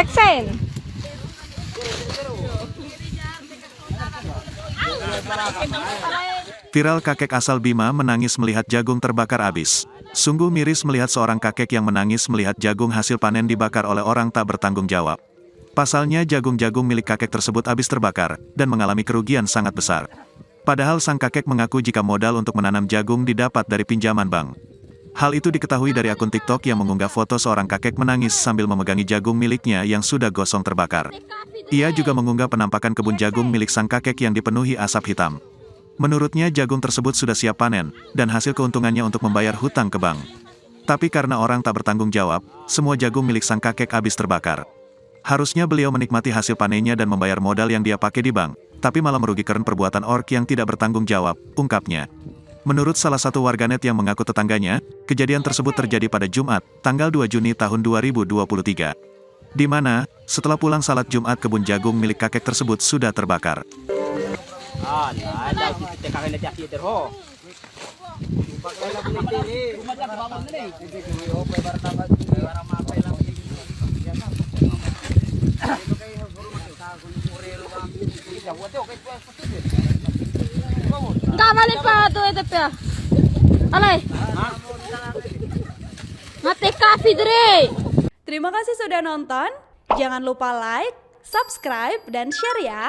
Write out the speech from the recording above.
Eksen. Viral kakek asal Bima menangis melihat jagung terbakar habis. Sungguh miris melihat seorang kakek yang menangis melihat jagung hasil panen dibakar oleh orang tak bertanggung jawab. Pasalnya jagung-jagung milik kakek tersebut habis terbakar, dan mengalami kerugian sangat besar. Padahal sang kakek mengaku jika modal untuk menanam jagung didapat dari pinjaman bank. Hal itu diketahui dari akun TikTok yang mengunggah foto seorang kakek menangis sambil memegangi jagung miliknya yang sudah gosong terbakar. Ia juga mengunggah penampakan kebun jagung milik sang kakek yang dipenuhi asap hitam. Menurutnya jagung tersebut sudah siap panen, dan hasil keuntungannya untuk membayar hutang ke bank. Tapi karena orang tak bertanggung jawab, semua jagung milik sang kakek habis terbakar. Harusnya beliau menikmati hasil panennya dan membayar modal yang dia pakai di bank, tapi malah merugikan perbuatan ork yang tidak bertanggung jawab, ungkapnya. Menurut salah satu warganet yang mengaku tetangganya, kejadian tersebut terjadi pada Jumat, tanggal 2 Juni tahun 2023. Di mana, setelah pulang salat Jumat kebun jagung milik kakek tersebut sudah terbakar. Enggak balik pa tuh itu ya. Alay. Mati kafe dre. Terima kasih sudah nonton. Jangan lupa like, subscribe, dan share ya.